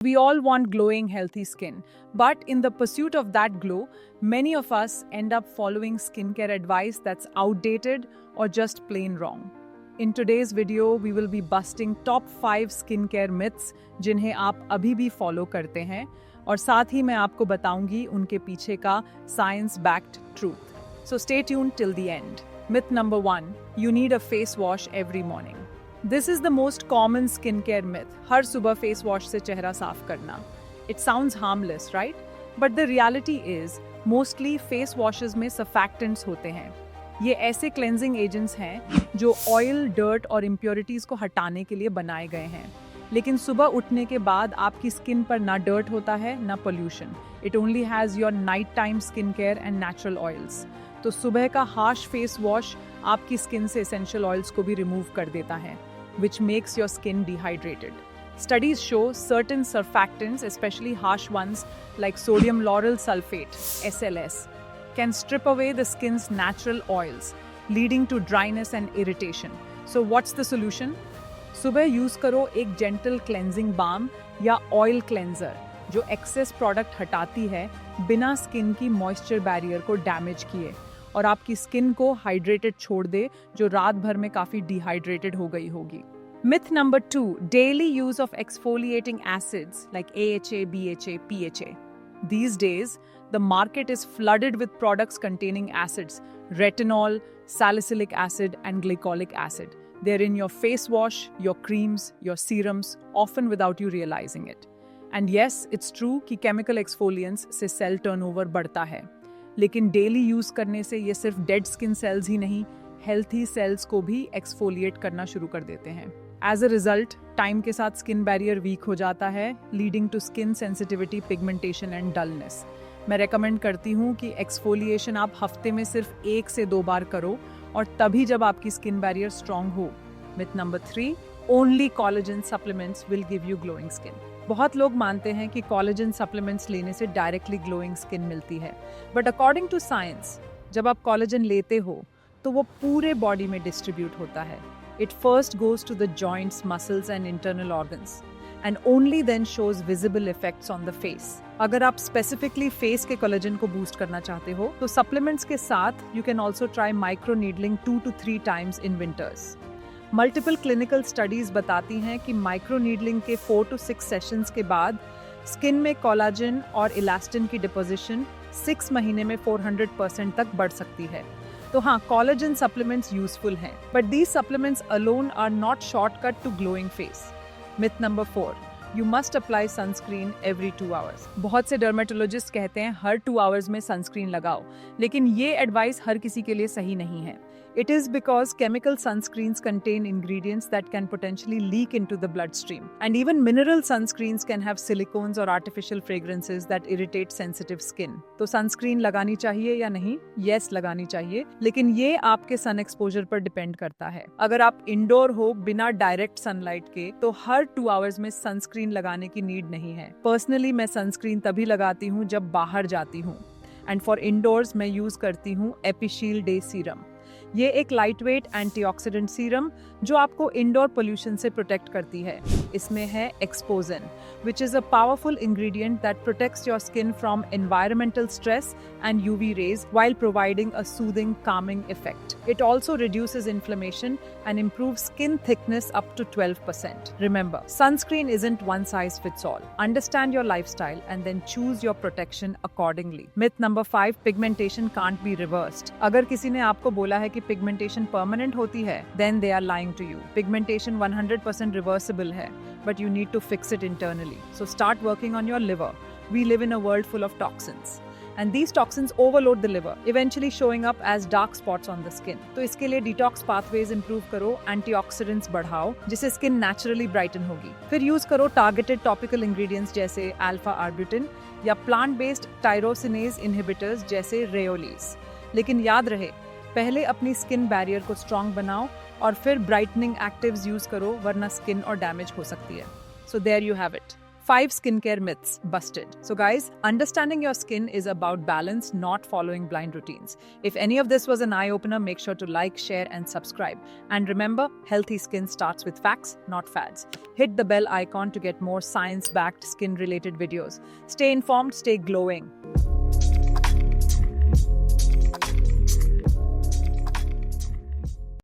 We all want glowing, healthy skin, but in the pursuit of that glow, many of us end up following skincare advice that's outdated or just plain wrong. In today's video, we will be busting top 5 skincare myths जिन्हें आप अभी भी follow करते हैं और साथ ही मैं आपको बताऊंगी उनके पीछे का science backed truth. So stay tuned till the end. Myth number 1, you need a face wash every morning. This is the most common skincare myth. हर सुबह फेस वॉश से चेहरा साफ करना. It sounds harmless, right? But the reality is, mostly face washes में surfactants होते हैं. ये ऐसे क्लेंजिंग एजेंट्स हैं जो ऑयल, डर्ट और इम्प्योरिटीज को हटाने के लिए बनाए गए हैं. लेकिन सुबह उठने के बाद आपकी स्किन पर ना डर्ट होता है ना pollution. It only has your night time skin care and natural oils. तो सुबह का हार्श फेस वॉश आपकी स्किन से एसेंशियल ऑयल्स को भी रिमूव कर देता है, which makes your skin dehydrated. Studies show certain surfactants, especially harsh ones like sodium lauryl sulfate (SLS), can strip away the skin's natural oils, leading to dryness and irritation. So what's the solution? सुबह use करो एक gentle cleansing balm या oil cleanser जो excess product हटाती है बिना skin की moisture barrier को damage किए और आपकी स्किन को हाइड्रेटेड छोड़ दे जो रात भर में काफी डिहाइड्रेटेड हो गई होगी. Myth number 2, daily use of exfoliating acids like AHA, BHA, PHA. These days, the market is flooded with products containing acids, retinol, salicylic acid, and glycolic acid. They're in your face wash, your creams, your serums, often without you realizing it. And yes, it's true कि chemical exfoliants से cell turnover बढ़ता है. लेकिन daily use करने से ये सिर्फ dead skin cells ही नहीं, हेल्थी सेल्स को भी एक्सफोलिएट करना शुरू कर देते हैं. एज अ रिजल्ट, टाइम के साथ स्किन बैरियर वीक हो जाता है, leading to skin sensitivity, pigmentation and dullness. मैं रेकमेंड करती हूँ कि एक्सफोलिएशन आप हफ्ते में सिर्फ 1 से 2 बार करो और तभी जब आपकी स्किन बैरियर स्ट्रॉन्ग हो. Myth number 3, only collagen supplements will give you glowing skin. बहुत लोग मानते हैं कि कोलेजन सप्लीमेंट्स लेने से डायरेक्टली ग्लोइंग स्किन मिलती है, बट अकॉर्डिंग टू साइंस, जब आप कोलेजन लेते हो तो वो पूरे बॉडी में डिस्ट्रीब्यूट होता है. It first goes to the joints, muscles and internal organs and only then shows visible effects on the face. अगर आप स्पेसिफिकली फेस के कोलेजन को बूस्ट करना चाहते हो तो सप्लीमेंट्स के साथ you can also try micro needling 2 to 3 times in winters. Multiple clinical studies बताती हैं कि माइक्रो नीडलिंग के 4 to 6 सेशंस के बाद स्किन में कोलाजन और इलास्टिन की डिपोजिशन 6 महीने में 400% तक बढ़ सकती है. तो हाँ, कोलाजन सप्लीमेंट्स यूजफुल हैं, but these supplements alone are not shortcut to glowing face. Myth number 4, you must apply sunscreen every 2 hours. बहुत से डर्मेटोलॉजिस्ट कहते हैं हर 2 hours में सनस्क्रीन लगाओ, लेकिन ये एडवाइस हर किसी के लिए सही नहीं है. It is because chemical sunscreens contain ingredients that can potentially leak into the bloodstream. And even mineral sunscreens can have silicones or artificial fragrances that irritate sensitive skin. तो sunscreen लगानी चाहिए या नहीं? Yes, लगानी चाहिए, लेकिन ये आपके sun exposure पर depend करता है. अगर आप indoor हो बिना direct sunlight के, तो हर 2 hours में sunscreen लगाने की need नहीं है. Personally, मैं sunscreen तभी लगाती हूँ जब बाहर जाती हूँ. And for indoors, मैं use करती हूँ Epishield Day Serum. ये एक लाइटवेट एंटीऑक्सीडेंट सीरम जो आपको इंडोर पोल्यूशन से प्रोटेक्ट करती है. इसमें है एक्सपोजन, which is a powerful ingredient that protects your skin from environmental stress and UV rays while providing a soothing, calming effect. It also reduces inflammation and improves skin thickness up to 12%. Remember, sunscreen isn't one size fits all. Understand your lifestyle and then choose your protection accordingly. Myth number 5, pigmentation can't be reversed. अगर किसी ने आपको बोला है कि pigmentation permanent होती है, then they are lying to you. Pigmentation 100% reversible है, but you need to fix it internally. So start working on your liver. We live in a world full of toxins. And these toxins overload the liver, eventually showing up as dark spots on the skin. तो इसके लिए detox pathways improve करो, antioxidants बढ़ाओ, जिससे skin naturally brighten होगी. फिर use करो targeted topical ingredients जैसे alpha arbutin या plant-based tyrosinase inhibitors जैसे Reolis. लेकिन याद रहे, पहले अपनी स्किन बैरियर को स्ट्रॉन्ग बनाओ और फिर ब्राइटनिंग एक्टिव्स यूज करो, वरना स्किन और डैमेज हो सकती है. So there you have it. 5 skincare myths busted. So, guys, understanding your skin is about balance, not following blind routines. If any of this was an eye opener, make sure to like, share, and subscribe. And remember, healthy skin starts with facts, not fads. Hit the bell icon to get more science backed skin related videos. Stay informed, stay glowing.